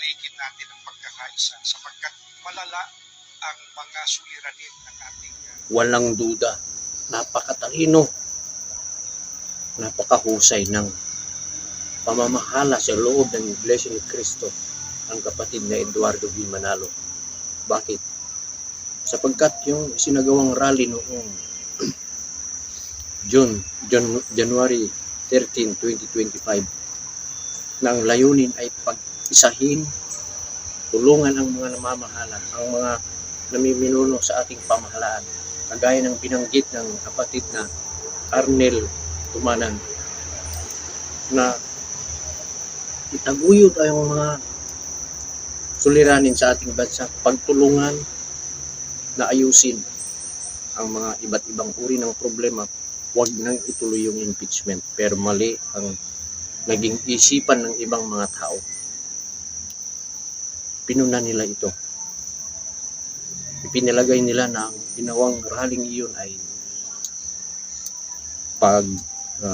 panumbalikin natin ang pagkakaisa sapagkat malala ang mga suliranin ng ating Walang duda, napakatalino, napakahusay ng pamamahala sa loob ng Iglesia ni Cristo ang kapatid na Eduardo V. Manalo. Bakit? Sapagkat yung sinagawang rally noong January 13, 2025 na ang layunin ay pag-isahin, tulungan ang mga namamahala, ang mga namiminuno sa ating pamahalaan, kagaya ng binanggit ng kapatid na Arnel Tumanan, na itaguyod ay mga suliranin sa ating bansa, pagtulungan na ayusin ang mga iba't ibang uri ng problema. Huwag nang ituloy yung impeachment, pero mali ang naging isipan ng ibang mga tao. Pinuna nila ito. Ipinalagay nila na ang ginawang rallying iyon ay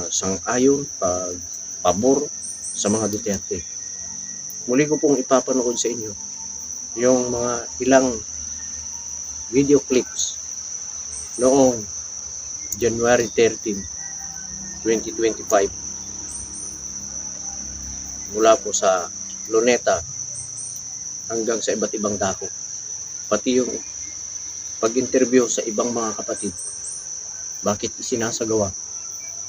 sang-ayon, pabor sa mga Duterte. Muli ko pong ipapanood sa inyo yung mga ilang video clips noong January 13, 2025 mula po sa Luneta hanggang sa iba't ibang dako. Pati yung pag-interview sa ibang mga kapatid. Bakit isinasagawa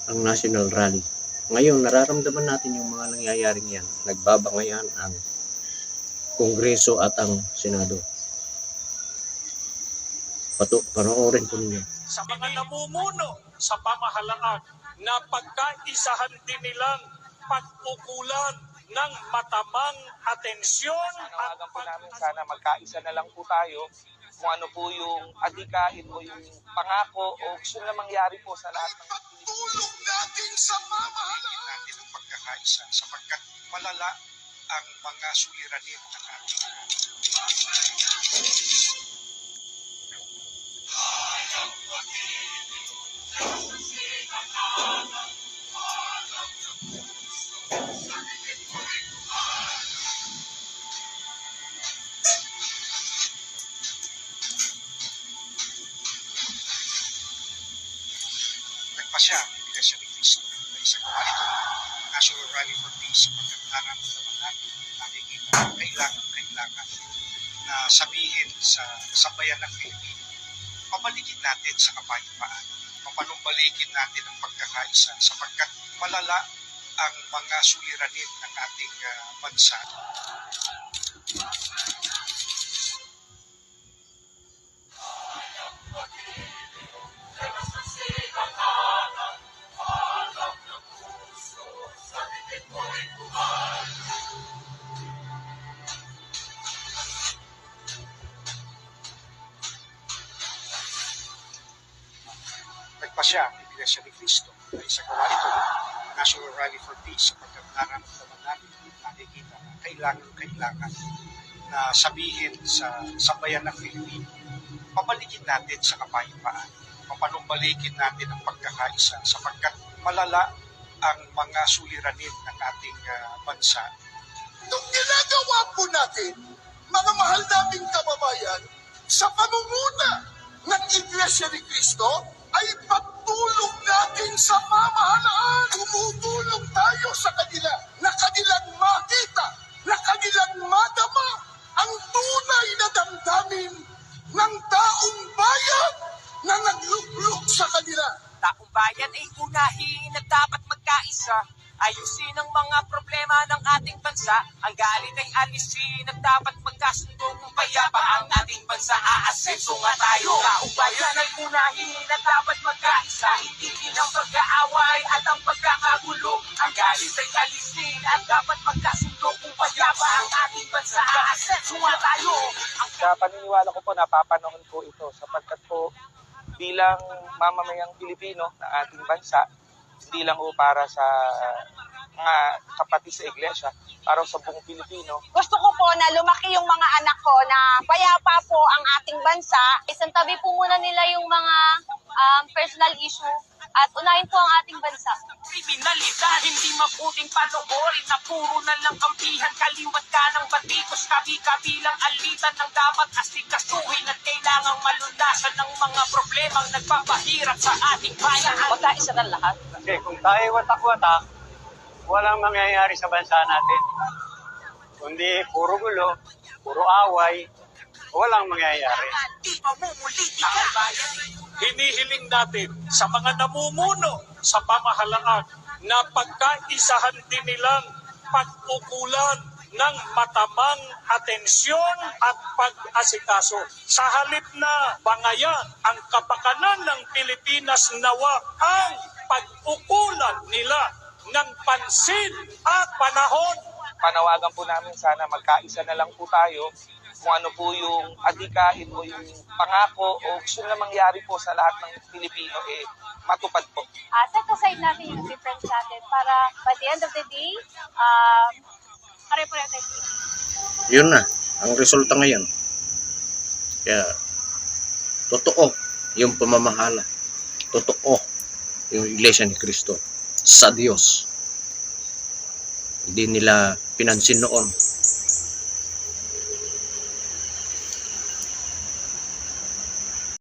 ang National Rally? Ngayon, nararamdaman natin yung mga nangyayaring yan. Nagbabangayan ang Kongreso at ang Senado. Panoorin po ninyo. Sa mga namumuno sa pamahalaan na pagkaisahan din nilang pagpukulan ng matamang atensyon at po namin sana magkaisa na lang po tayo kung ano po yung adikain o yung pangako o gusto na mangyari po sa lahat ng tulong natin sa pamahalaan natin ang pagkakaisa sapagkat malala ang mga suliranin ng ating nagpasya ang Iglesia ni Cristo na isagawa ito ang National Rally for Peace sapagkat nararamdaman natin nakikita kailangan na sabihin sa sambayan ng Pilipino, pabalikin natin sa kapayapaan, papanumbalikin natin ang pagkakaisa sapagkat malala ang mga suliranin ng ating bansa. Nagpasya ang Iglesia ni Cristo na isagawa ito ang National Rally for Peace sapagkat nararamdaman natin nakikita kailangan na sabihin sa sambayan ng Pilipino, pabalikin natin sa kapayapaan, papanumbalikin natin ang pagkakaisa sapagkat malala ang mga suliranin ng ating bansa. Itong ginagawa po natin, mga mahal naming kababayan, sa pamumuna ng Iglesia ni Cristo, ay pagtulong natin sa pamahalaan. Tumutulong tayo sa kanila na kanilang makita, na kanilang madama ang tunay na damdamin ng taong bayan na naglukluk sa kanila. Taong bayan ay unahin na dapat magkaisa. Ayusin ang mga problema ng ating bansa. Ang galit ay alisin at dapat magkasundo kung payapa ang ating bansa. Aasenso nga tayo. Taong bayan ay unahin na dapat magkaisa. Itigil ang pag-aaway at ang pagkakagulo. Ang galit ay alisin at dapat magkasundo kung payapa ang ating bansa. Aasenso nga tayo. Sa paniniwala ko po, napapanahon po ito sapagkat po bilang mamamayang Pilipino na ating bansa, hindi lang po para sa mga kapatid sa iglesia, para sa buong Pilipino. Gusto ko po na lumaki yung mga anak ko na payapa po ang ating bansa. Isang tabi po muna nila yung mga personal issue at unahin po ang ating bansa. Kriminalidad, hindi mabuting panoorin na puro na lang kampihan, kaliwat ka ng batikos, kabi-kabilang alitan ng dapat asikasuhin at kailangang malulasan ng mga problemang nagpapahirap sa ating bayan. Magkaisa ng lahat. Kasi kung tayo watak-watak, walang mangyayari sa bansa natin. Kundi puro gulo, puro away, walang mangyayari. Di pa mumuliti ka. Hinihiling natin sa mga namumuno sa pamahalaan na pagkaisahan din nilang pag-ukulan ng matamang atensyon at pag-asikaso. Sa halip na bangayan ang kapakanan ng Pilipinas, nawa ang pag-ukulan nila ng pansin at panahon. Panawagan po namin sana magkaisa na lang po tayo kung ano po yung adikain o yung pangako o gusto na mangyari po sa lahat ng Pilipino, matupad po. Set aside natin yung difference natin para by the end of the day, pare-pareho tayo. Yun na, ang resulta ngayon. Kaya, totoo yung pamamahala. Totoo yung Iglesia ni Cristo sa Diyos. Hindi nila pinansin noon